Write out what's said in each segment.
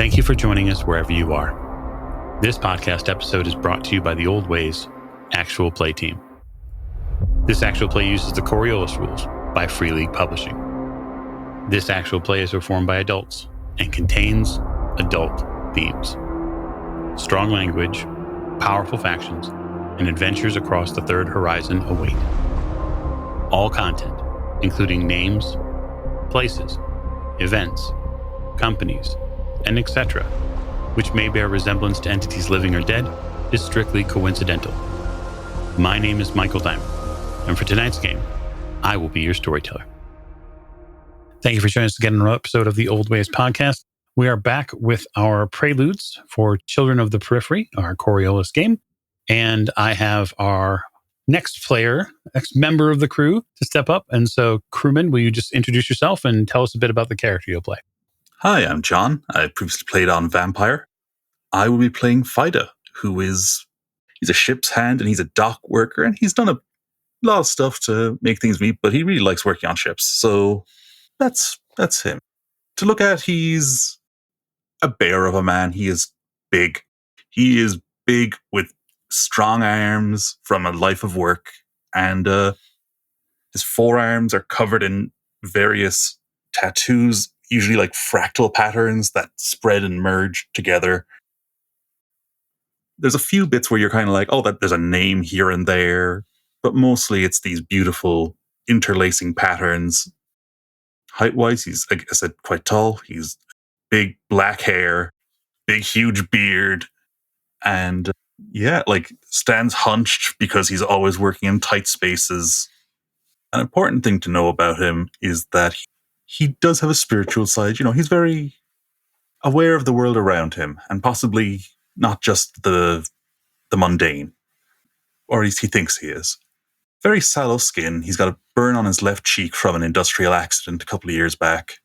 Thank you for joining us wherever you are. This podcast episode is brought to you by the Old Ways Actual Play team. This actual play uses the Coriolis rules by Free League Publishing. This actual play is performed by adults and contains adult themes. Strong language, powerful factions, and adventures across the third horizon await. All content, including names, places, events, companies, and etc., which may bear resemblance to entities living or dead, is strictly coincidental. My name is Michael Diamond, and for tonight's game, I will be your storyteller. Thank you for joining us again in another episode of the Old Ways podcast. We are back with our Preludes for Children of the Periphery, our Coriolis game, and I have our next member of the crew to step up. And so, crewman, will you just introduce yourself and tell us a bit about the character you'll play? Hi, I'm John. I previously played on Vampire. I will be playing Fida, he's a ship's hand and he's a dock worker, and he's done a lot of stuff to make things meet, but he really likes working on ships. So that's him. To look at, he's a bear of a man. He is big. He is big with strong arms from a life of work, and his forearms are covered in various tattoos, usually like fractal patterns that spread and merge together. There's a few bits where you're kind of like, oh, there's a name here and there, but mostly it's these beautiful interlacing patterns. Height-wise, he's, like I said, quite tall. He's big black hair, big huge beard, and stands hunched because he's always working in tight spaces. An important thing to know about him is that he does have a spiritual side. He's very aware of the world around him, and possibly not just the mundane, or at least he thinks he is. Very sallow skin. He's got a burn on his left cheek from an industrial accident a couple of years back.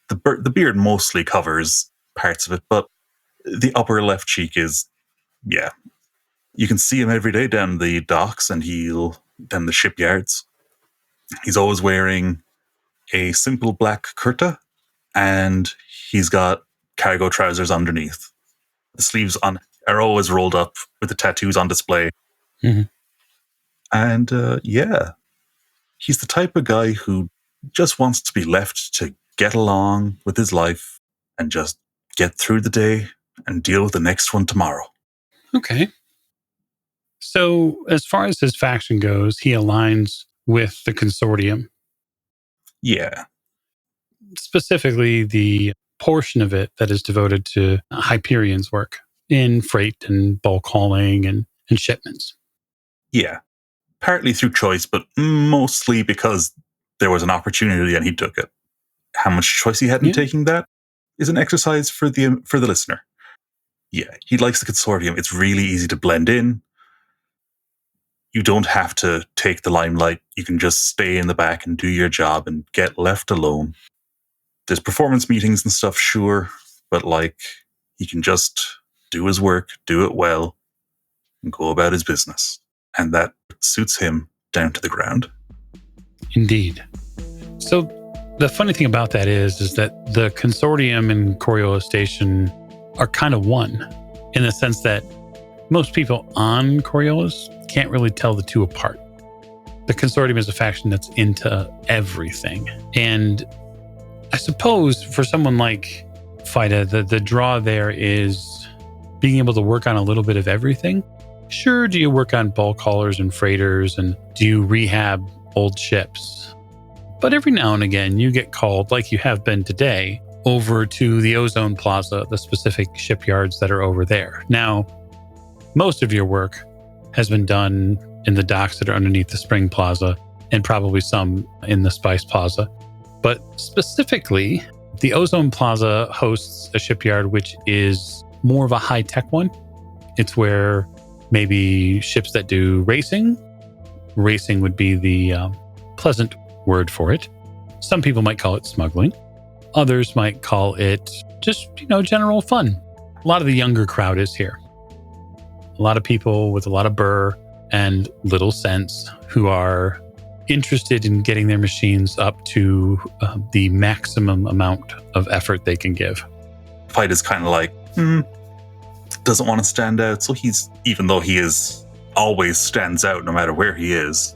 The beard mostly covers parts of it, but the upper left cheek is, you can see him every day down the docks and down the shipyards. He's always wearing a simple black kurta, and he's got cargo trousers underneath. The sleeves are always rolled up with the tattoos on display. Mm-hmm. And he's the type of guy who just wants to be left to get along with his life and just get through the day and deal with the next one tomorrow. Okay. So as far as his faction goes, he aligns with the consortium. Yeah. Specifically, the portion of it that is devoted to Hyperion's work in freight and bulk hauling and shipments. Yeah. Partly through choice, but mostly because there was an opportunity and he took it. How much choice he had in taking that is an exercise for the listener. Yeah, he likes the consortium. It's really easy to blend in. You don't have to take the limelight. You can just stay in the back and do your job and get left alone. There's performance meetings and stuff, sure, but he can just do his work, do it well, and go about his business. And that suits him down to the ground. Indeed. So the funny thing about that is that the consortium and Coriolis Station are kind of one, in the sense that most people on Coriolis can't really tell the two apart. The consortium is a faction that's into everything. And I suppose for someone like Fida, the draw there is being able to work on a little bit of everything. Sure, do you work on bulk haulers and freighters, and do you rehab old ships? But every now and again, you get called, like you have been today, over to the Ozone Plaza, the specific shipyards that are over there. Now, most of your work has been done in the docks that are underneath the Spring Plaza, and probably some in the Spice Plaza. But specifically, the Ozone Plaza hosts a shipyard which is more of a high-tech one. It's where maybe ships that do racing would be the pleasant word for it. Some people might call it smuggling. Others might call it just, general fun. A lot of the younger crowd is here. A lot of people with a lot of burr and little sense who are interested in getting their machines up to the maximum amount of effort they can give. Fida's kind of like, doesn't want to stand out. So even though he always stands out no matter where he is,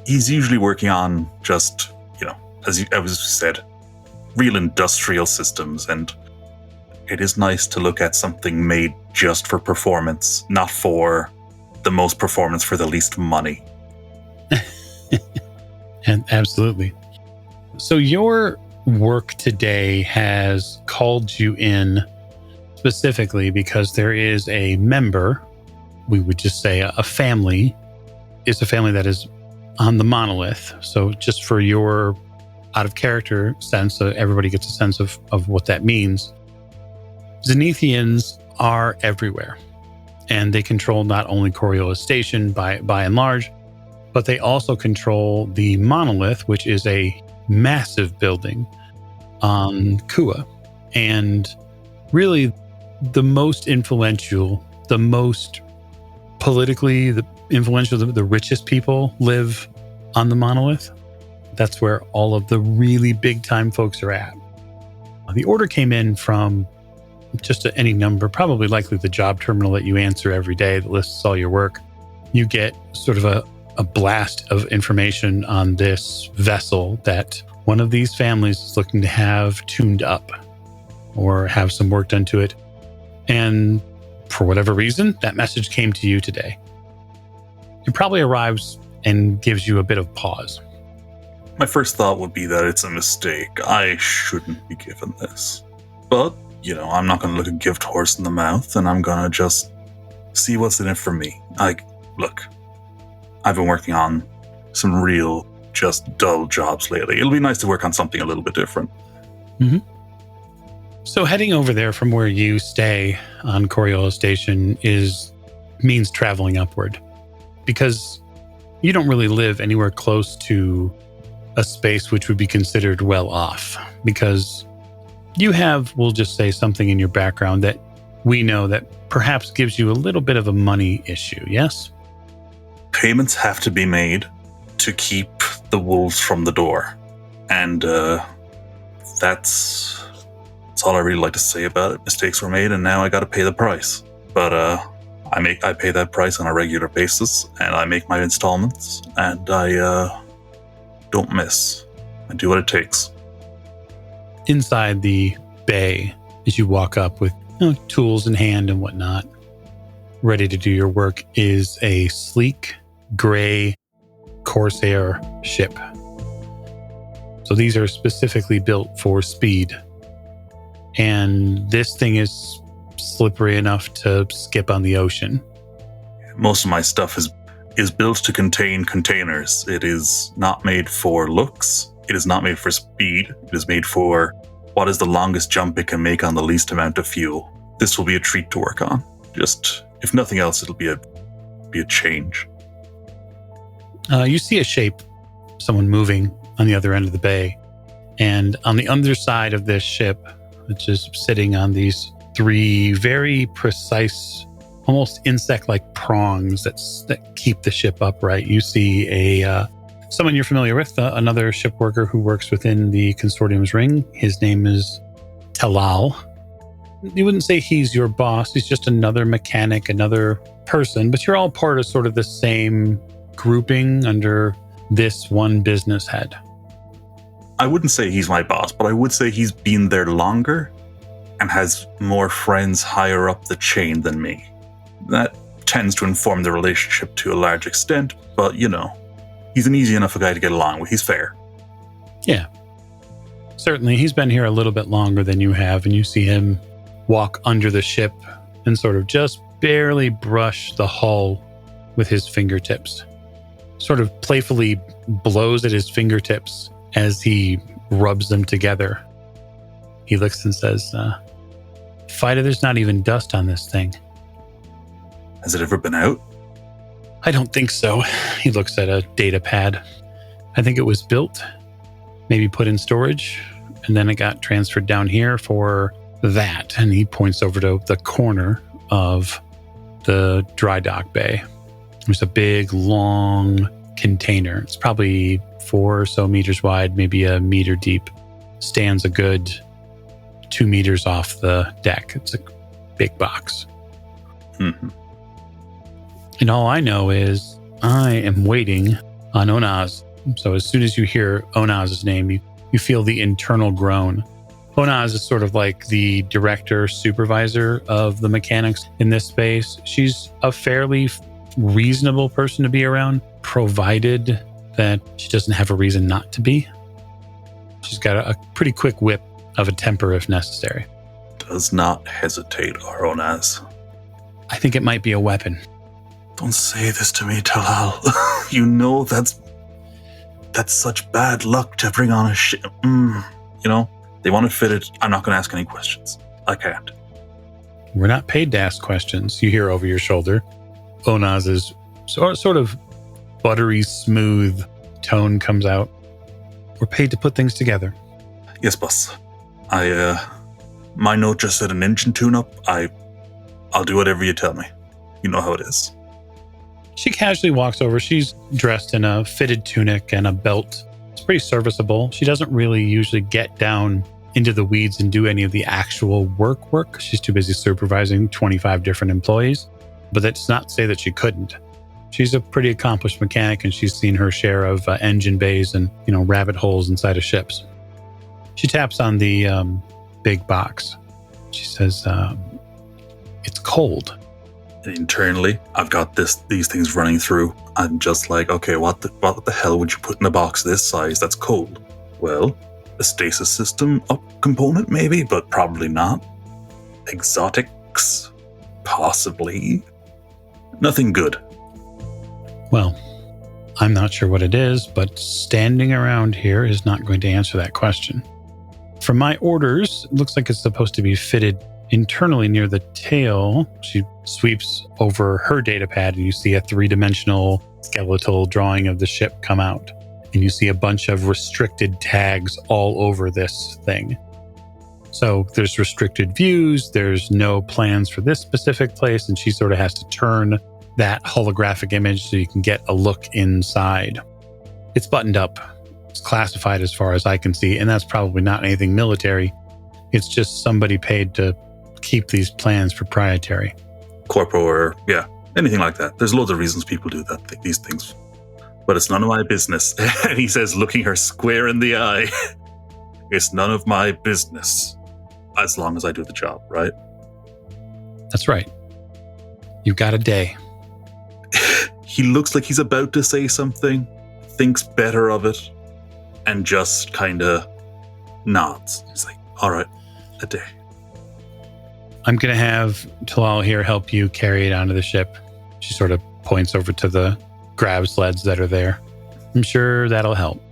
he's usually working on just, as you said, real industrial systems. And it is nice to look at something made just for performance, not for the most performance for the least money. And absolutely. So your work today has called you in specifically because there is a member, we would just say a family. It's a family that is on the monolith. So just for your out of character sense, so everybody gets a sense of what that means. Zenithians are everywhere, and they control not only Coriolis Station by and large, but they also control the monolith, which is a massive building on Kua. And really the most influential, the most politically influential, the richest people live on the monolith. That's where all of the really big time folks are at. The order came in from just any number, probably likely the job terminal that you answer every day that lists all your work. You get sort of a blast of information on this vessel that one of these families is looking to have tuned up or have some work done to it. And for whatever reason, that message came to you today. It probably arrives and gives you a bit of pause. My first thought would be that it's a mistake. I shouldn't be given this. But, I'm not going to look a gift horse in the mouth, and I'm going to just see what's in it for me. Look, I've been working on some real, just dull jobs lately. It'll be nice to work on something a little bit different. Mm-hmm. So heading over there from where you stay on Coriolis Station means traveling upward, because you don't really live anywhere close to a space which would be considered well off, because you have, we'll just say, something in your background that we know that perhaps gives you a little bit of a money issue, yes? Payments have to be made to keep the wolves from the door. And that's all I really like to say about it. Mistakes were made, and now I got to pay the price. But I pay that price on a regular basis, and I make my installments, and I don't miss. I do what it takes. Inside the bay, as you walk up with tools in hand and whatnot, ready to do your work, is a sleek gray Corsair ship. So these are specifically built for speed. And this thing is slippery enough to skip on the ocean. Most of my stuff is built to contain containers. It is not made for looks. It is not made for speed. It is made for what is the longest jump it can make on the least amount of fuel. This will be a treat to work on. Just, if nothing else, it'll be a change. You see a shape, someone moving on the other end of the bay. And on the underside of this ship, which is sitting on these 3 very precise, almost insect-like prongs that keep the ship upright, you see someone you're familiar with, another ship worker who works within the consortium's ring. His name is Talal. You wouldn't say he's your boss. He's just another mechanic, another person, but you're all part of sort of the same grouping under this one business head. I wouldn't say he's my boss, but I would say he's been there longer and has more friends higher up the chain than me. That tends to inform the relationship to a large extent, but he's an easy enough guy to get along with. He's fair. Yeah. Certainly, he's been here a little bit longer than you have, and you see him walk under the ship and sort of just barely brush the hull with his fingertips. Sort of playfully blows at his fingertips as he rubs them together. He looks and says, Fida, there's not even dust on this thing. Has it ever been out? I don't think so. He looks at a data pad. I think it was built, maybe put in storage, and then it got transferred down here for that. And he points over to the corner of the dry dock bay. There's a big, long container. It's probably 4 or so meters wide, maybe a meter deep. Stands a good 2 meters off the deck. It's a big box. Mm-hmm. And all I know is I am waiting on Onaz. So as soon as you hear Onaz's name, you feel the internal groan. Onaz is sort of like the director, supervisor of the mechanics in this space. She's a fairly reasonable person to be around, provided that she doesn't have a reason not to be. She's got a pretty quick whip of a temper if necessary. Does not hesitate, Onaz. I think it might be a weapon. Don't say this to me, Talal. You know that's such bad luck to bring on a ship. You know, they want to fit it. I'm not going to ask any questions. I can't. We're not paid to ask questions. You hear over your shoulder. Onaz's sort of buttery smooth tone comes out. We're paid to put things together. Yes, boss. My note just said an engine tune-up. I'll do whatever you tell me. You know how it is. She casually walks over. She's dressed in a fitted tunic and a belt. It's pretty serviceable. She doesn't really usually get down into the weeds and do any of the actual work. She's too busy supervising 25 different employees. But that's not to say that she couldn't. She's a pretty accomplished mechanic, and she's seen her share of engine bays and, rabbit holes inside of ships. She taps on the big box. She says, it's cold. Internally, I've got these things running through. I'm just like, okay, what the hell would you put in a box this size that's cold? Well, a stasis system up component maybe, but probably not. Exotics? Possibly. Nothing good. Well, I'm not sure what it is, but standing around here is not going to answer that question. From my orders, it looks like it's supposed to be fitted internally near the tail. She sweeps over her data pad and you see a 3-dimensional skeletal drawing of the ship come out. And you see a bunch of restricted tags all over this thing. So there's restricted views, there's no plans for this specific place, and she sort of has to turn that holographic image so you can get a look inside. It's buttoned up. It's classified as far as I can see, and that's probably not anything military. It's just somebody paid to keep these plans proprietary. Corpo or, anything like that. There's loads of reasons people do these things. But it's none of my business. And he says, looking her square in the eye, it's none of my business. As long as I do the job, right? That's right. You've got a day. He looks like he's about to say something, thinks better of it, and just kind of nods. He's like, all right, a day. I'm going to have Talal here help you carry it onto the ship. She sort of points over to the grab sleds that are there. I'm sure that'll help.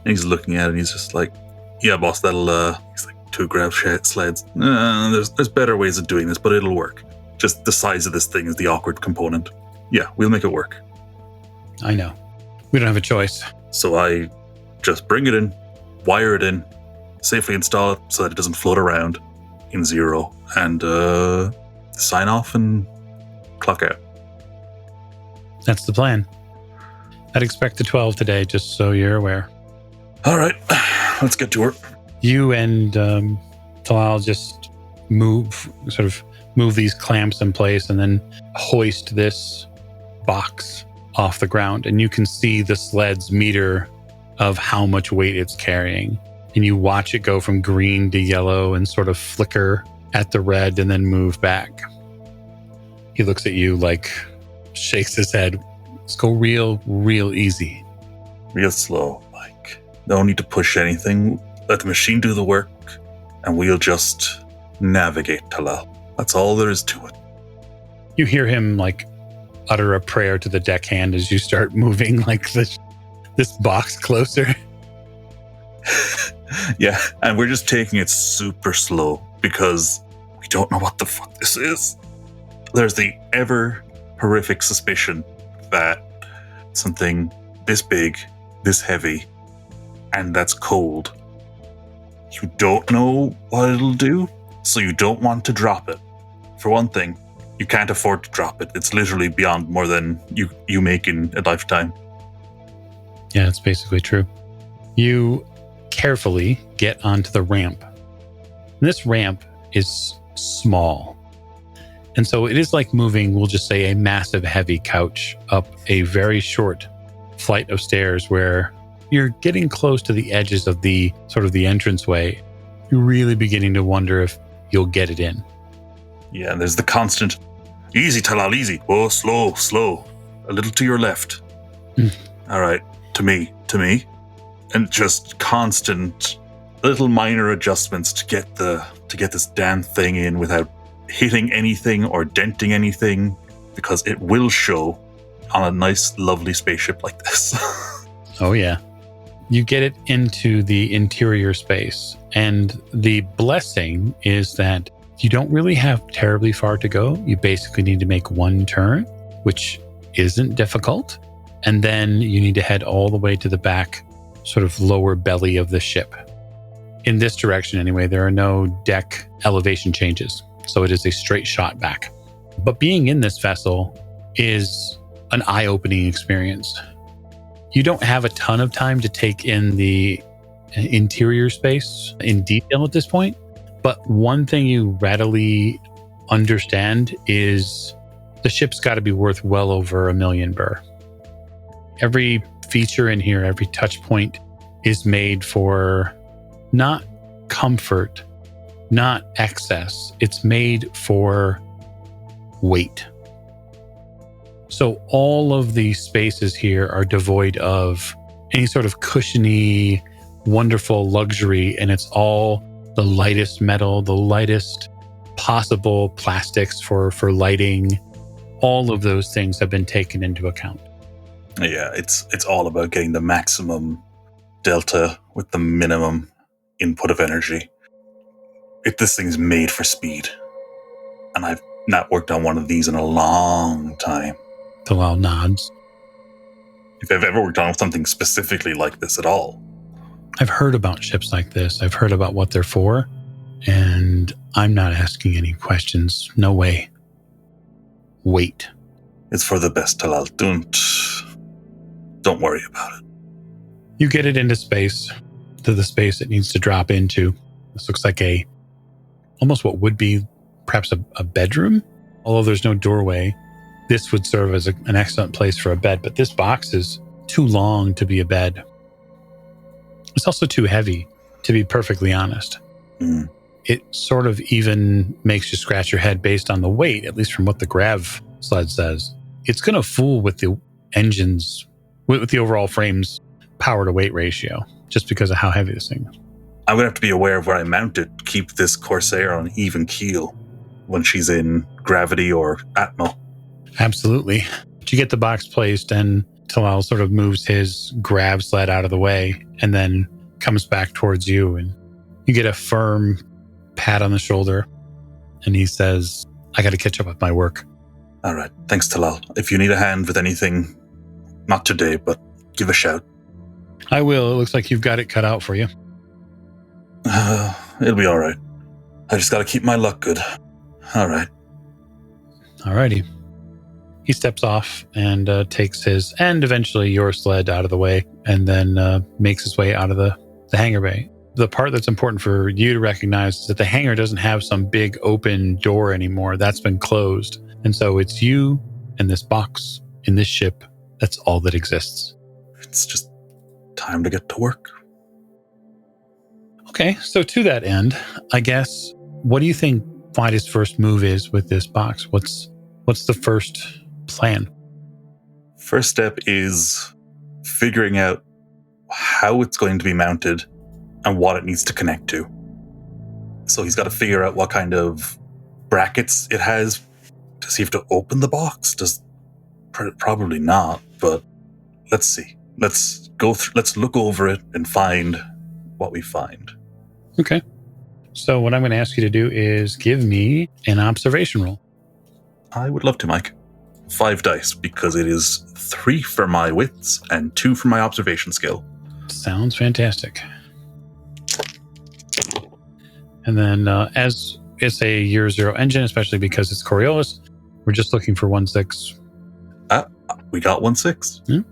And he's looking at it and he's just like, yeah, boss, that'll, he's like, 2 grab sleds. There's better ways of doing this, but it'll work. Just the size of this thing is the awkward component. Yeah, we'll make it work. I know. We don't have a choice. So I just bring it in, wire it in, safely install it so that it doesn't float around in 0, and sign off and clock out. That's the plan. I'd expect the 12 today, just so you're aware. All right, let's get to work. You and Talal just move these clamps in place and then hoist this box off the ground. And you can see the sled's meter of how much weight it's carrying. And you watch it go from green to yellow and sort of flicker at the red and then move back. He looks at you like, shakes his head. Let's go real easy. Real slow, Mike. No need to push anything. Let the machine do the work, and we'll just navigate, Talal. That's all there is to it. You hear him utter a prayer to the deckhand as you start moving this box closer. Yeah, and we're just taking it super slow because we don't know what the fuck this is. There's the ever horrific suspicion that something this big, this heavy, and that's cold. You don't know what it'll do, so you don't want to drop it. For one thing, you can't afford to drop it. It's literally beyond more than you make in a lifetime. Yeah, it's basically true. You carefully get onto the ramp. And this ramp is small. And so it is like moving, we'll just say, a massive heavy couch up a very short flight of stairs where you're getting close to the edges of the sort of the entranceway. You're really beginning to wonder if you'll get it in. Yeah, there's the constant, easy, Talal, easy. Oh, slow, slow. A little to your left. All right, to me. And just constant little minor adjustments to get this damn thing in without hitting anything or denting anything, because it will show on a nice, lovely spaceship like this. Oh, yeah. You get it into the interior space. And the blessing is that you don't really have terribly far to go. You basically need to make one turn, which isn't difficult. And then you need to head all the way to the back, sort of lower belly of the ship. In this direction, anyway, there are no deck elevation changes. So it is a straight shot back. But being in this vessel is an eye-opening experience. You don't have a ton of time to take in the interior space in detail at this point. But one thing you readily understand is the ship's got to be worth well over 1 million Burr. Every feature in here, every touch point is made for not comfort, not excess. It's made for weight. So all of the spaces here are devoid of any sort of cushiony, wonderful luxury, and it's all the lightest metal, the lightest possible plastics for lighting. All of those things have been taken into account. Yeah, it's all about getting the maximum delta with the minimum input of energy. This thing's made for speed. And I've not worked on one of these in a long time. Talal nods. If I've ever worked on something specifically like this at all. I've heard about ships like this. I've heard about what they're for. And I'm not asking any questions. No way. Wait. It's for the best, Talal. Don't worry about it. You get it into space, to the space it needs to drop into. This looks like almost what would be perhaps a bedroom. Although there's no doorway, this would serve as an excellent place for a bed. But this box is too long to be a bed. It's also too heavy, to be perfectly honest. Mm. It sort of even makes you scratch your head based on the weight, at least from what the grav sled says. It's going to fool with the engines, with the overall frame's power to weight ratio, just because of how heavy this thing is. I'm going to have to be aware of where I mount it, keep this Corsair on even keel when she's in gravity or atmo. Absolutely. But you get the box placed, and Talal sort of moves his grav sled out of the way and then comes back towards you, and you get a firm pat on the shoulder, and he says, I got to catch up with my work. All right. Thanks, Talal. If you need a hand with anything, not today, but give a shout. I will. It looks like you've got it cut out for you. It'll be all right. I just got to keep my luck good. All right. All righty. He steps off and takes his, and eventually your sled out of the way, and then makes his way out of the hangar bay. The part that's important for you to recognize is that the hangar doesn't have some big open door anymore. That's been closed. And so it's you and this box in this ship. That's all that exists. It's just time to get to work. Okay, so to that end, I guess, what do you think Fida's first move is with this box? What's the first plan? First step is figuring out how it's going to be mounted and what it needs to connect to. So he's got to figure out what kind of brackets it has. Does he have to open the box? Probably not, but let's see. Let's look over it and find what we find. Okay. So what I'm going to ask you to do is give me an observation roll. I would love to, Mike. 5 dice, because it is 3 for my wits and 2 for my observation skill. Sounds fantastic. And then as it's a year 0 engine, especially because it's Coriolis, we're just looking for 1/6. We got 1/6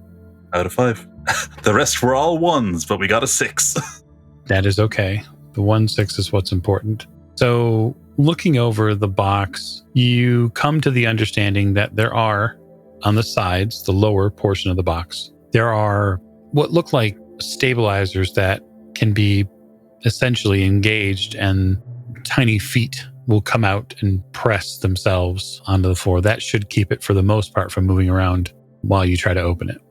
out of 5. The rest were all 1s, but we got a 6. That is okay. The 1/6 is what's important. So looking over the box, you come to the understanding that there are, on the sides, the lower portion of the box, there are what look like stabilizers that can be essentially engaged, and tiny feet will come out and press themselves onto the floor. That should keep it, for the most part, from moving around while you try to open it.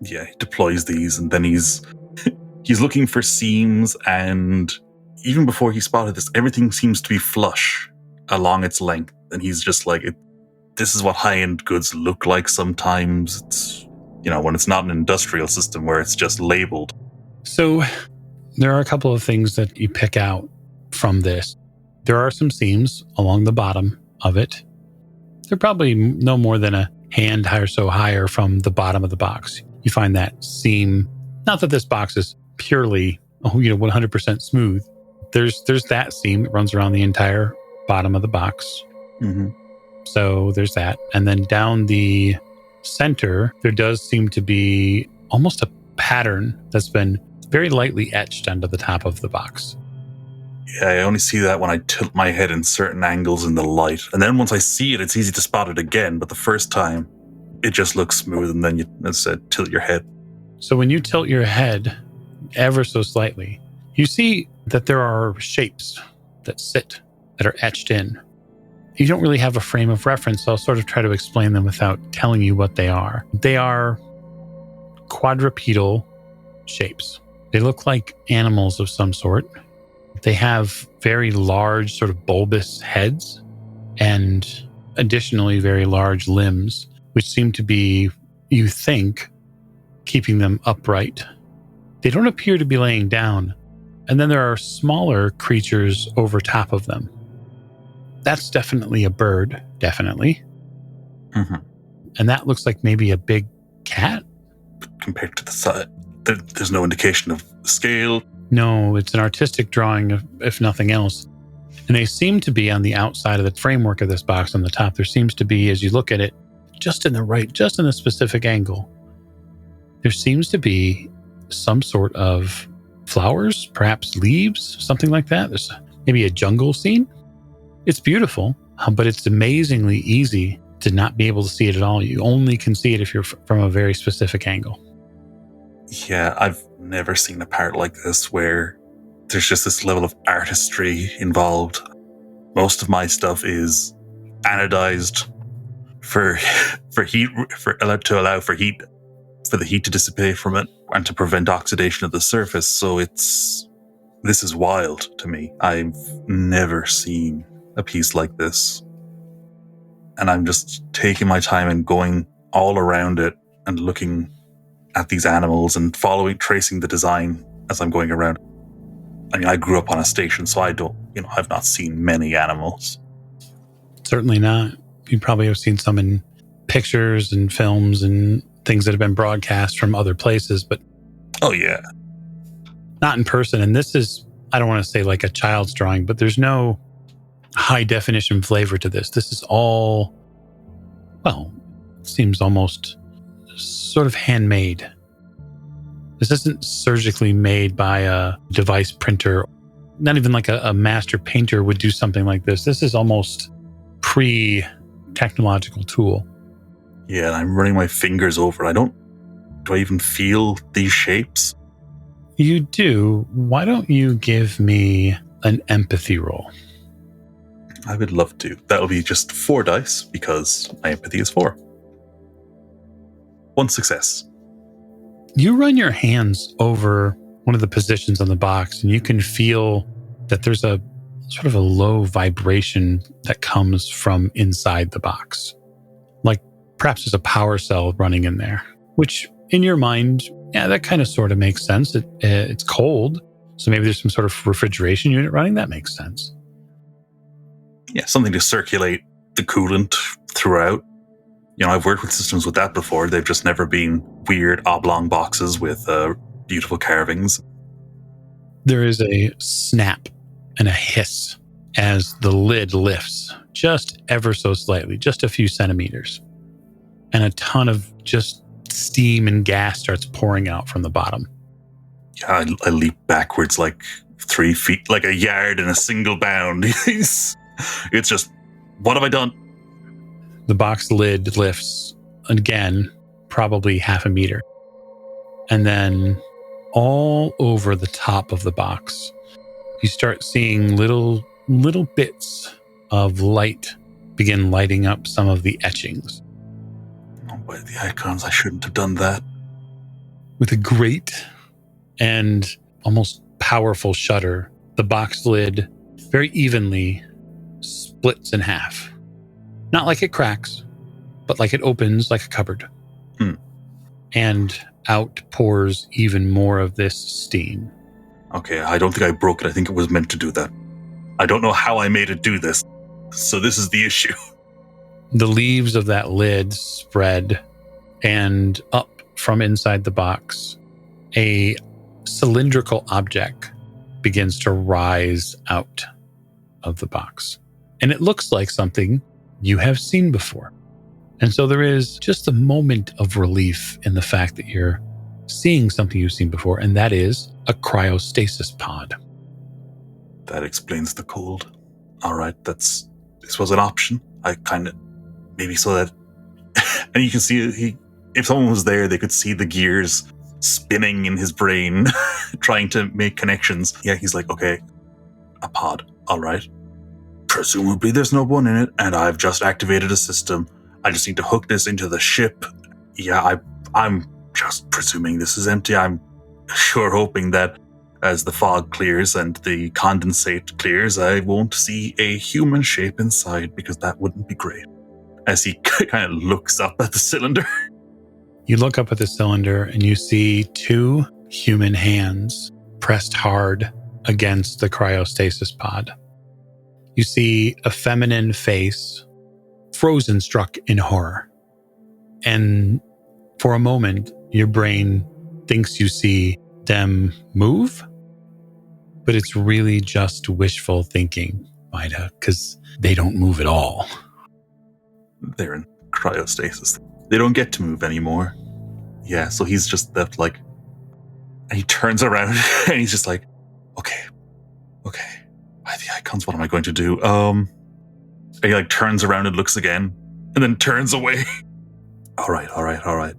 Yeah, he deploys these, and then he's looking for seams, and even before he spotted this, everything seems to be flush along its length, and he's just like, this is what high-end goods look like sometimes. It's, when it's not an industrial system where it's just labeled. So there are a couple of things that you pick out from this. There are some seams along the bottom of it. They're probably no more than a hand or so higher from the bottom of the box. You find that seam, not that this box is purely 100% smooth. There's that seam that runs around the entire bottom of the box. Mm-hmm. So there's that. And then down the center, there does seem to be almost a pattern that's been very lightly etched onto the top of the box. Yeah, I only see that when I tilt my head in certain angles in the light. And then once I see it, it's easy to spot it again. But the first time, it just looks smooth, and then you, as I said, tilt your head. So when you tilt your head ever so slightly, you see that there are shapes that are etched in. You don't really have a frame of reference, so I'll sort of try to explain them without telling you what they are. They are quadrupedal shapes. They look like animals of some sort. They have very large, sort of bulbous heads, and additionally very large limbs, which seem to be, you think, keeping them upright. They don't appear to be laying down. And then there are smaller creatures over top of them. That's definitely a bird, definitely. Mm-hmm. And that looks like maybe a big cat. But compared to the side, there's no indication of scale. No, it's an artistic drawing, if nothing else. And they seem to be on the outside of the framework of this box on the top. There seems to be, as you look at it, just in the specific angle, there seems to be some sort of flowers, perhaps leaves, something like that. There's maybe a jungle scene. It's beautiful, but it's amazingly easy to not be able to see it at all. You only can see it if you're from a very specific angle. Yeah, I've never seen a part like this where there's just this level of artistry involved. Most of my stuff is anodized for heat, to allow for the heat to dissipate from it and to prevent oxidation of the surface. So this is wild to me. I've never seen a piece like this, and I'm just taking my time and going all around it and looking at these animals and tracing the design as I'm going around. I mean, I grew up on a station, so I've not seen many animals. Certainly not. You probably have seen some in pictures and films and things that have been broadcast from other places, but oh yeah, not in person. And this is, I don't want to say like a child's drawing, but there's no high definition flavor to this. This is all, well, seems almost sort of handmade. This isn't surgically made by a device printer. Not even like a master painter would do something like this. This is almost pre-technological tool. Yeah, I'm running my fingers over it. Do I even feel these shapes? You do. Why don't you give me an empathy roll? I would love to. That'll be just 4 dice because my empathy is 4. 1 success. You run your hands over one of the positions on the box, and you can feel that there's a sort of a low vibration that comes from inside the box. Like perhaps there's a power cell running in there, which in your mind, yeah, that kind of sort of makes sense. It's cold, so maybe there's some sort of refrigeration unit running. That makes sense. Yeah, something to circulate the coolant throughout. I've worked with systems with that before. They've just never been weird oblong boxes with beautiful carvings. There is a snap and a hiss as the lid lifts just ever so slightly, just a few centimeters. And a ton of just steam and gas starts pouring out from the bottom. Yeah, I leap backwards like 3 feet, like a yard in a single bound. It's just, what have I done? The box lid lifts again, probably half a meter. And then all over the top of the box, you start seeing little bits of light begin lighting up some of the etchings. Oh, by the icons, I shouldn't have done that. With a great and almost powerful shudder, the box lid very evenly splits in half. Not like it cracks, but like it opens like a cupboard. And out pours even more of this steam. Okay, I don't think I broke it. I think it was meant to do that. I don't know how I made it do this. So this is the issue. The leaves of that lid spread, and up from inside the box, a cylindrical object begins to rise out of the box. And it looks like something you have seen before. And so there is just a moment of relief in the fact that you're seeing something you've seen before, and that is a cryostasis pod. That explains the cold. All right, this was an option. I kind of maybe saw that. And you can see if someone was there, they could see the gears spinning in his brain, trying to make connections. Yeah, he's like, okay, a pod. All right. Presumably there's no one in it, and I've just activated a system. I just need to hook this into the ship. Yeah, I'm just presuming this is empty. I'm sure hoping that as the fog clears and the condensate clears, I won't see a human shape inside, because that wouldn't be great. As he kind of looks up at the cylinder. You look up at the cylinder and you see 2 human hands pressed hard against the cryostasis pod. You see a feminine face, frozen, struck in horror. And for a moment, your brain thinks you see them move, but it's really just wishful thinking, Fida, because they don't move at all. They're in cryostasis. They don't get to move anymore. Yeah, so he's just left like, and he turns around and he's just like, okay, by the icons, what am I going to do? And he like turns around and looks again, and then turns away. All right.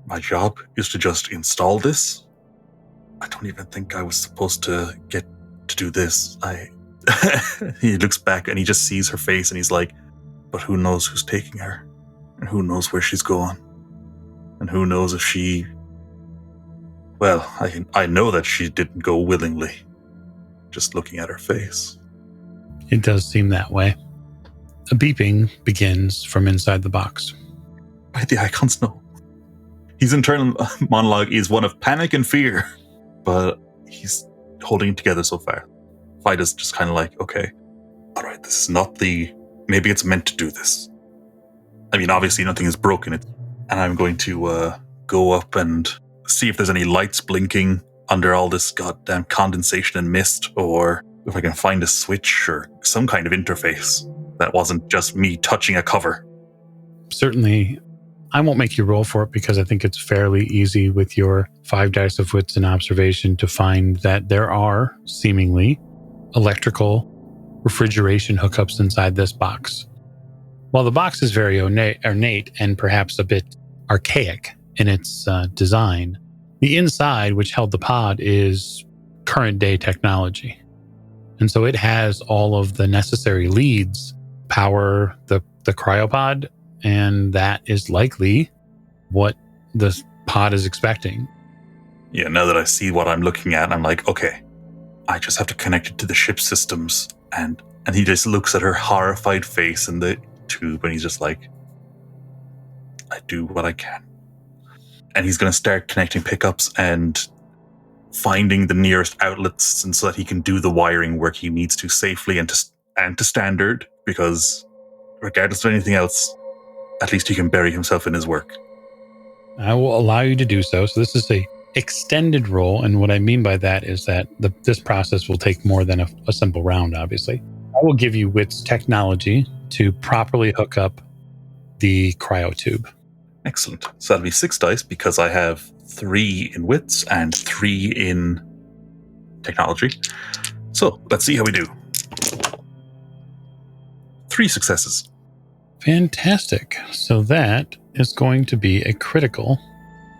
My job is to just install this. I don't even think I was supposed to get to do this. He looks back and he just sees her face and he's like, but who knows who's taking her? And who knows where she's going? And who knows if she... Well, I know that she didn't go willingly. Just looking at her face. It does seem that way. A beeping begins from inside the box. By the icons, no. His internal monologue is one of panic and fear, but he's holding it together so far. Fida's just kind of like, okay, all right, this is not maybe it's meant to do this. I mean, obviously nothing is broken, and I'm going to go up and see if there's any lights blinking under all this goddamn condensation and mist, or if I can find a switch or some kind of interface that wasn't just me touching a cover. Certainly, I won't make you roll for it because I think it's fairly easy with your 5 dice of wits and observation to find that there are seemingly electrical refrigeration hookups inside this box. While the box is very ornate and perhaps a bit archaic in its design, the inside, which held the pod, is current day technology. And so it has all of the necessary leads, power the cryopod, and that is likely what the pod is expecting. Yeah, now that I see what I'm looking at, I'm like, okay, I just have to connect it to the ship systems. And he just looks at her horrified face in the tube, and he's just like, I do what I can. And he's going to start connecting pickups and finding the nearest outlets, and so that he can do the wiring work he needs to safely and to standard, because regardless of anything else, at least he can bury himself in his work. I will allow you to do so. So this is a extended roll, and what I mean by that is that this process will take more than a simple round, obviously. I will give you wits technology to properly hook up the cryotube. Excellent. So that'll be 6 dice, because I have 3 in wits and 3 in technology. So let's see how we do. 3 successes. Fantastic. So that is going to be a critical.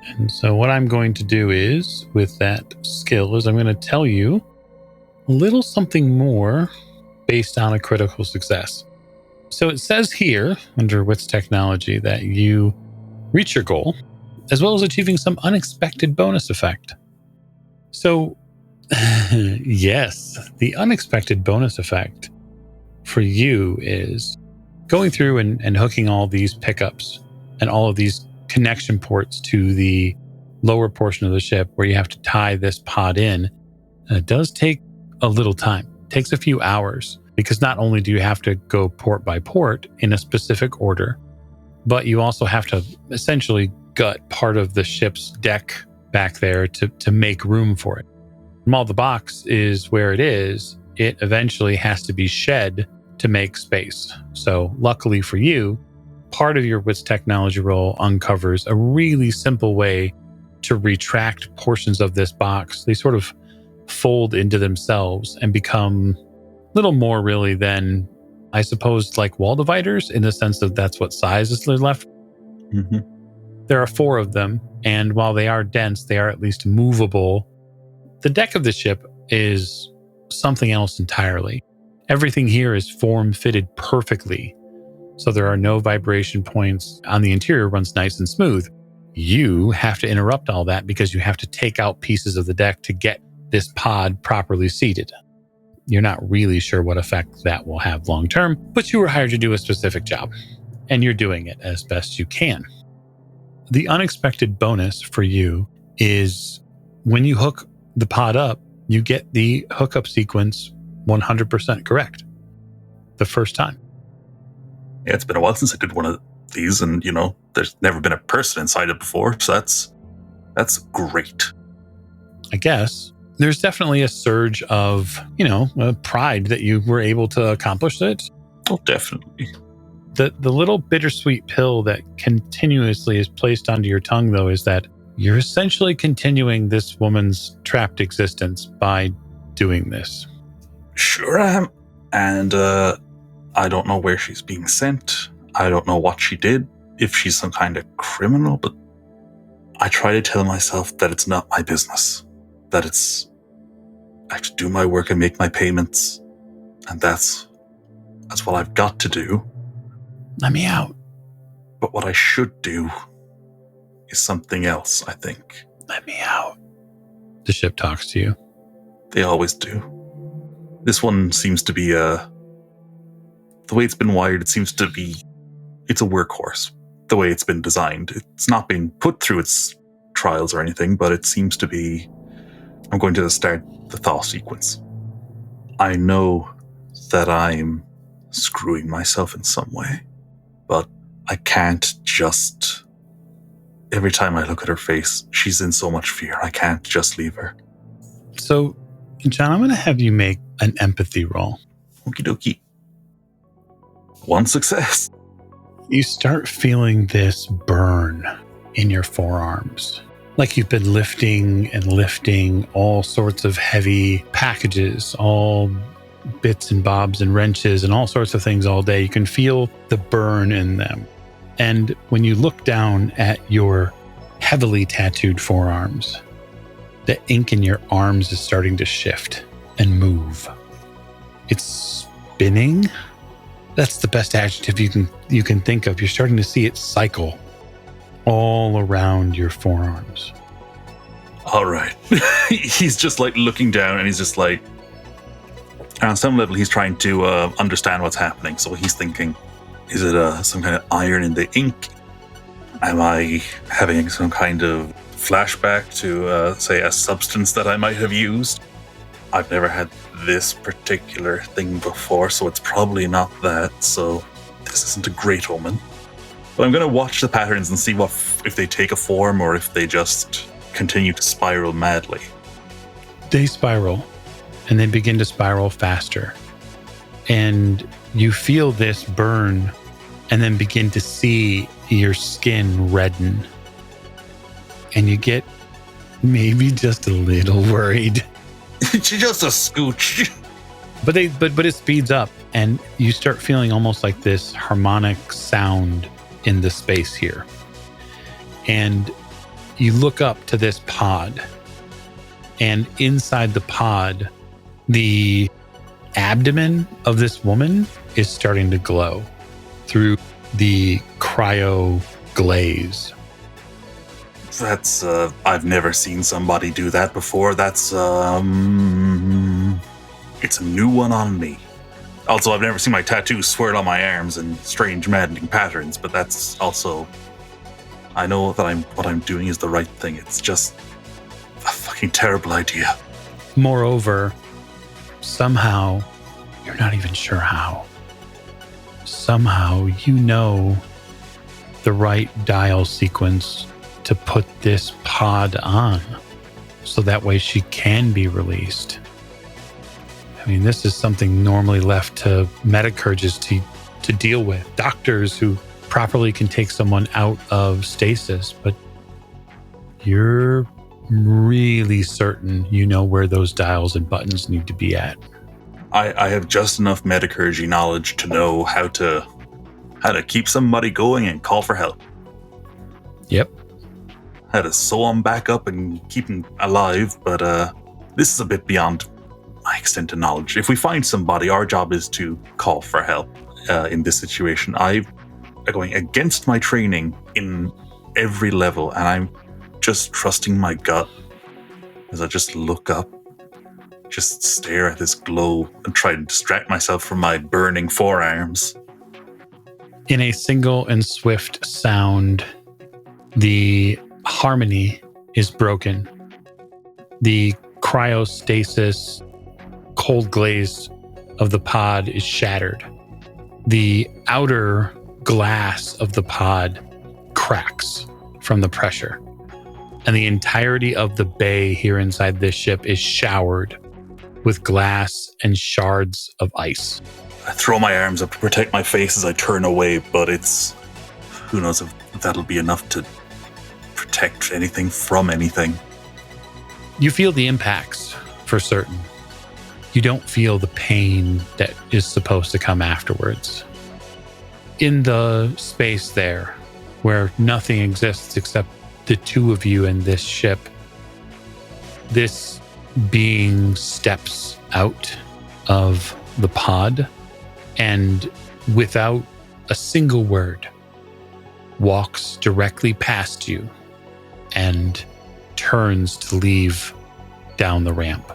And so what I'm going to do is, with that skill, is I'm going to tell you a little something more based on a critical success. So it says here, under Wits Technology, that you reach your goal, as well as achieving some unexpected bonus effect. So, yes, the unexpected bonus effect for you is going through and hooking all these pickups and all of these connection ports to the lower portion of the ship where you have to tie this pod in. And it does take a little time. It takes a few hours, because not only do you have to go port by port in a specific order, but you also have to essentially gut part of the ship's deck back there to make room for it. And while the box is where it is, it eventually has to be shed to make space. So luckily for you, part of your Wits Technology roll uncovers a really simple way to retract portions of this box. They sort of fold into themselves and become little more really than, I suppose, like wall dividers, in the sense that that's what size is left. Mm-hmm. There are 4 of them, and while they are dense, they are at least movable. The deck of the ship is something else entirely. Everything here is form-fitted perfectly, so there are no vibration points. On the interior, runs nice and smooth. You have to interrupt all that because you have to take out pieces of the deck to get this pod properly seated. You're not really sure what effect that will have long term, but you were hired to do a specific job, and you're doing it as best you can. The unexpected bonus for you is when you hook the pod up, you get the hookup sequence 100% correct the first time. Yeah, it's been a while since I did one of these, and there's never been a person inside it before, so that's great. I guess there's definitely a surge of, pride that you were able to accomplish it. Oh, definitely. The little bittersweet pill that continuously is placed onto your tongue, though, is that you're essentially continuing this woman's trapped existence by doing this. Sure I am. And I don't know where she's being sent. I don't know what she did, if she's some kind of criminal, but I try to tell myself that it's not my business. That I have to do my work and make my payments. And that's what I've got to do. Let me out. But what I should do is something else, I think. Let me out. The ship talks to you. They always do. This one seems to be the way it's been wired, it seems to be, it's a workhorse. The way it's been designed. It's not been put through its trials or anything, but it seems to be, I'm going to start the thaw sequence. I know that I'm screwing myself in some way, but I can't just, every time I look at her face, she's in so much fear. I can't just leave her. So, John, I'm going to have you make an empathy roll. Okie dokie. 1 success. You start feeling this burn in your forearms. Like you've been lifting and lifting all sorts of heavy packages, all bits and bobs and wrenches and all sorts of things all day. You can feel the burn in them. And when you look down at your heavily tattooed forearms, the ink in your arms is starting to shift and move. It's spinning. That's the best adjective you can think of. You're starting to see it cycle all around your forearms. All right. He's just like looking down and he's just like, on some level, he's trying to understand what's happening. So he's thinking, is it some kind of iron in the ink? Am I having some kind of flashback to, say, a substance that I might have used? I've never had this particular thing before, so it's probably not that. So this isn't a great omen. But I'm going to watch the patterns and see if they take a form or if they just continue to spiral madly. They spiral, and they begin to spiral faster. And you feel this burn and then begin to see your skin redden. And you get maybe just a little worried. Just a scooch. But it speeds up, and you start feeling almost like this harmonic sound in the space here. And you look up to this pod, and inside the pod, the abdomen of this woman is starting to glow through the cryo glaze. That's I've never seen somebody do that before. That's it's a new one on me. Also, I've never seen my tattoo swirl on my arms in strange, maddening patterns, but that's also, I know that what I'm doing is the right thing. It's just a fucking terrible idea. Moreover, somehow, you're not even sure how. Somehow, you know the right dial sequence to put this pod on, so that way she can be released. I mean, this is something normally left to metacurges to deal with. Doctors who properly can take someone out of stasis, but you're really certain you know where those dials and buttons need to be at. I have just enough metacurgy knowledge to know how to keep somebody going and call for help. Yep. How to sew them back up and keep them alive, but this is a bit beyond my extent of knowledge. If we find somebody, our job is to call for help in this situation. I'm going against my training in every level, and I'm just trusting my gut as I just look up, just stare at this glow and try to distract myself from my burning forearms. In a single and swift sound, the harmony is broken. The cryostasis cold glaze of the pod is shattered. The outer glass of the pod cracks from the pressure. And the entirety of the bay here inside this ship is showered with glass and shards of ice. I throw my arms up to protect my face as I turn away, but who knows if that'll be enough to protect anything from anything. You feel the impacts for certain. You don't feel the pain that is supposed to come afterwards. In the space there, where nothing exists except the two of you in this ship, this being steps out of the pod and, without a single word, walks directly past you and turns to leave down the ramp.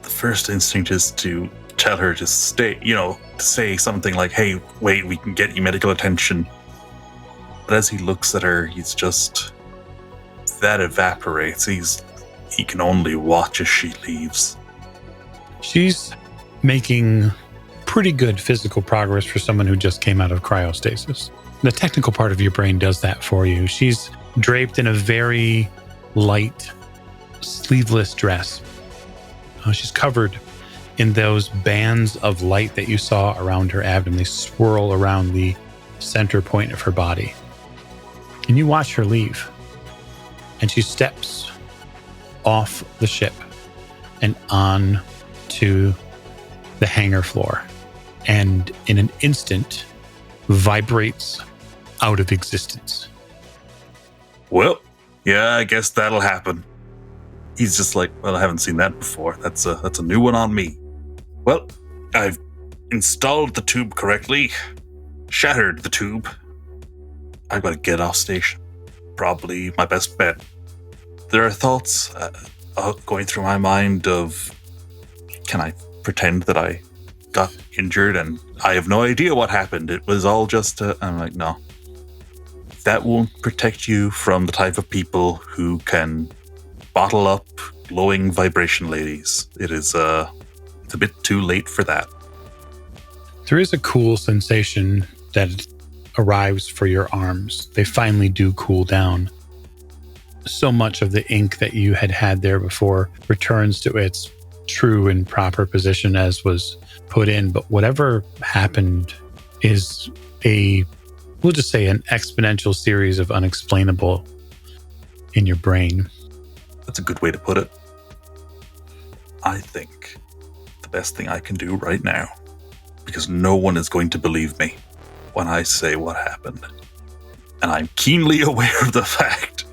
The first instinct is to tell her to stay, to say something like, hey, wait, we can get you medical attention. But as he looks at her, that evaporates. He can only watch as she leaves. She's making pretty good physical progress for someone who just came out of cryostasis. The technical part of your brain does that for you. She's draped in a very light, sleeveless dress. She's covered in those bands of light that you saw around her abdomen. They swirl around the center point of her body. And you watch her leave. And she steps off the ship and on to the hangar floor. And in an instant, vibrates out of existence. Well, yeah, I guess that'll happen. He's just like, well, I haven't seen that before. That's a new one on me. Well, I've installed the tube correctly, shattered the tube. I've got to get off station. Probably my best bet. There are thoughts going through my mind of, can I pretend that I got injured and I have no idea what happened? It was all just, I'm like, no. That won't protect you from the type of people who can bottle up glowing vibration ladies. It's a bit too late for that. There is a cool sensation that arrives for your arms. They finally do cool down. So much of the ink that you had there before returns to its true and proper position as was put in. But whatever happened is we'll just say an exponential series of unexplainable in your brain. That's a good way to put it. I think the best thing I can do right now, because no one is going to believe me when I say what happened, and I'm keenly aware of the fact,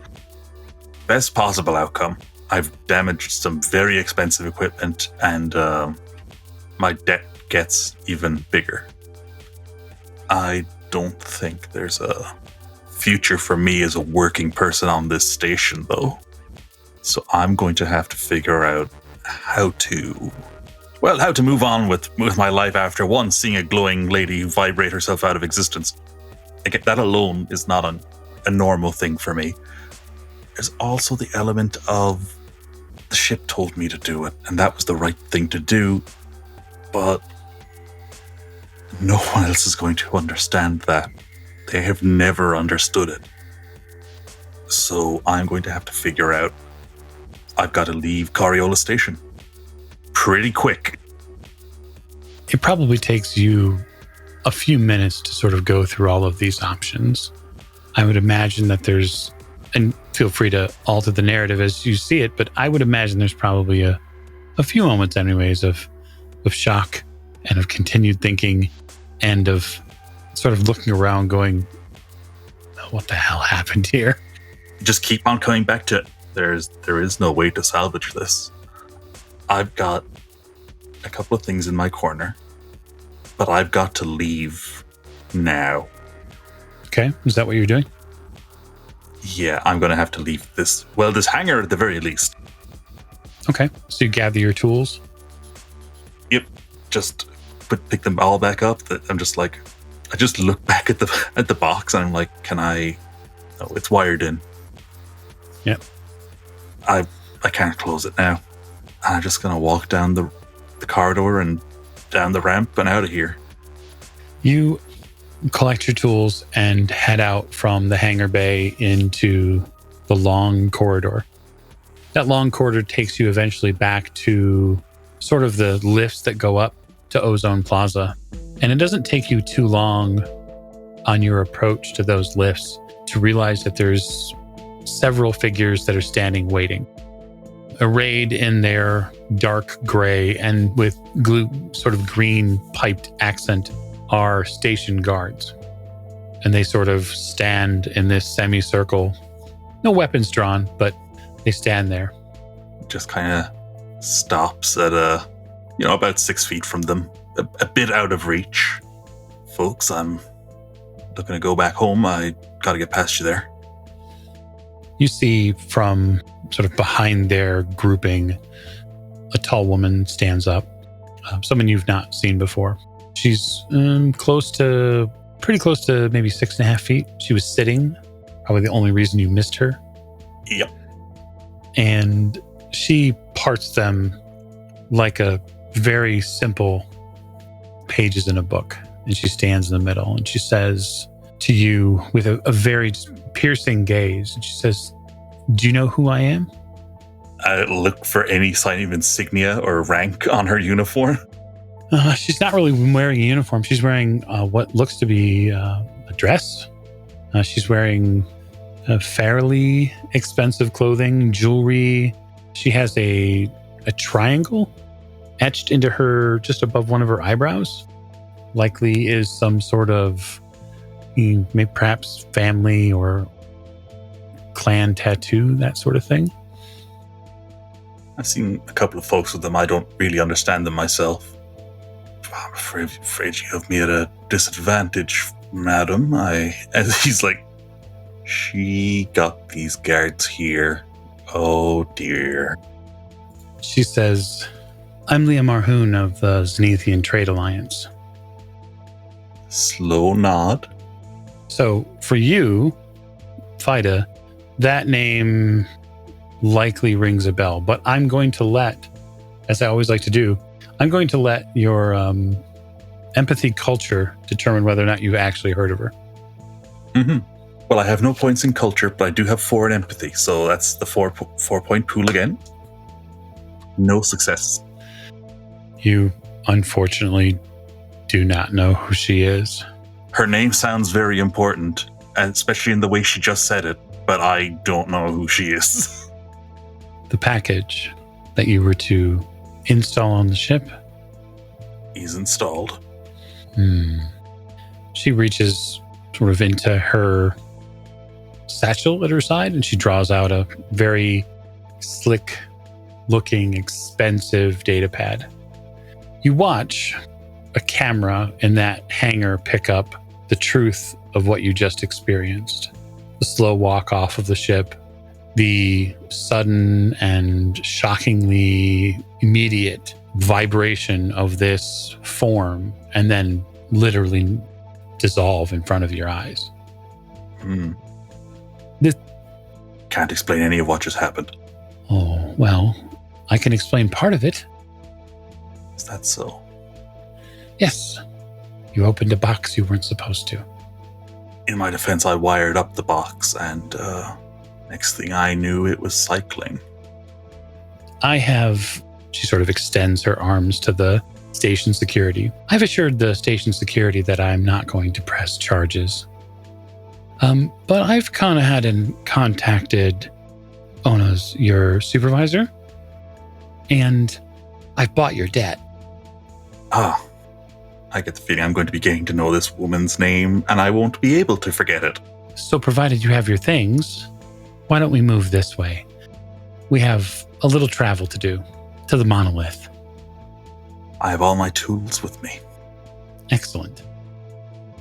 best possible outcome. I've damaged some very expensive equipment, and my debt gets even bigger. I don't think there's a future for me as a working person on this station, though. So I'm going to have to figure out how to move on with my life after one, seeing a glowing lady vibrate herself out of existence. Again, that alone is not a normal thing for me. There's also the element of the ship told me to do it, and that was the right thing to do, but no one else is going to understand that. They have never understood it. So I'm going to have to figure out, I've got to leave Coriolis Station pretty quick. It probably takes you a few minutes to sort of go through all of these options. I would imagine that there's, and feel free to alter the narrative as you see it, but I would imagine there's probably a few moments anyways of shock and of continued thinking and of sort of looking around going, what the hell happened here? Just keep on coming back to it. There is no way to salvage this. I've got a couple of things in my corner, but I've got to leave now. Okay, is that what you're doing? Yeah, I'm going to have to leave this hangar at the very least. Okay, so you gather your tools? Yep, just pick them all back up. I'm just like, I just look back at the box and I'm like, oh, it's wired in. Yep. I can't close it now. I'm just going to walk down the corridor and down the ramp and out of here. You collect your tools and head out from the hangar bay into the long corridor. That long corridor takes you eventually back to sort of the lifts that go up to Ozone Plaza. And it doesn't take you too long on your approach to those lifts to realize that there's several figures that are standing waiting. Arrayed in their dark gray and with sort of green piped accent are station guards. And they sort of stand in this semicircle. No weapons drawn, but they stand there. Just kind of stops at about 6 feet from them, a bit out of reach. Folks, I'm looking to go back home. I got to get past you there. You see from sort of behind their grouping, a tall woman stands up, someone you've not seen before. She's pretty close to maybe 6.5 feet. She was sitting, probably the only reason you missed her. Yep. And she parts them like a very simple pages in a book. And she stands in the middle and she says to you with a very piercing gaze, and she says, "Do you know who I am?" I look for any sign of insignia or rank on her uniform. She's not really wearing a uniform. She's wearing what looks to be a dress. She's wearing fairly expensive clothing, jewelry. She has a triangle etched into her just above one of her eyebrows. Likely is some sort of maybe perhaps family or clan tattoo, that sort of thing. I've seen a couple of folks with them. I don't really understand them myself. I'm afraid you have me at a disadvantage, madam. As he's like, she got these guards here. Oh dear. She says, "I'm Leah Marhoon of the Zenithian Trade Alliance." Slow nod. So for you, Fida, that name likely rings a bell, but I'm going to let, as I always like to do, I'm going to let your empathy culture determine whether or not you've actually heard of her. Mm-hmm. Well, I have no points in culture, but I do have 4 in empathy, so that's the 4-point pool again. No success. You, unfortunately, do not know who she is. Her name sounds very important, and especially in the way she just said it, but I don't know who she is. The package that you were to install on the ship? He's installed. She reaches sort of into her satchel at her side and she draws out a very slick looking, expensive data pad. You watch a camera in that hangar pick up the truth of what you just experienced. The slow walk off of the ship, the sudden and shockingly immediate vibration of this form, and then literally dissolve in front of your eyes. Can't explain any of what just happened. Oh, well, I can explain part of it. Is that so? Yes. You opened a box you weren't supposed to. In my defense, I wired up the box, and next thing I knew, it was cycling. She sort of extends her arms to the station security. I've assured the station security that I'm not going to press charges. But I've kind of contacted Ono's, your supervisor, and I've bought your debt. I get the feeling I'm going to be getting to know this woman's name, and I won't be able to forget it. So provided you have your things, why don't we move this way? We have a little travel to do to the monolith. I have all my tools with me. Excellent.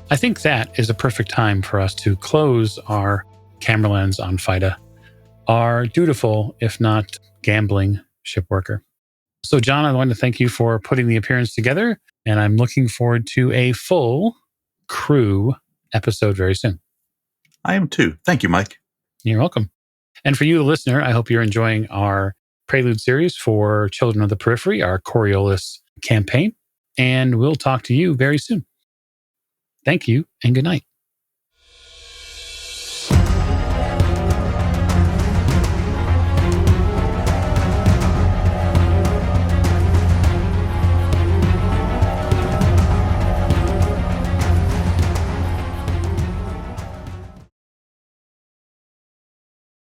I think that is a perfect time for us to close our camera lens on Fida, our dutiful, if not gambling, ship worker. So, John, I want to thank you for putting the appearance together, and I'm looking forward to a full crew episode very soon. I am too. Thank you, Mike. You're welcome. And for you, the listener, I hope you're enjoying our Prelude series for Children of the Periphery, our Coriolis campaign, and we'll talk to you very soon. Thank you and good night.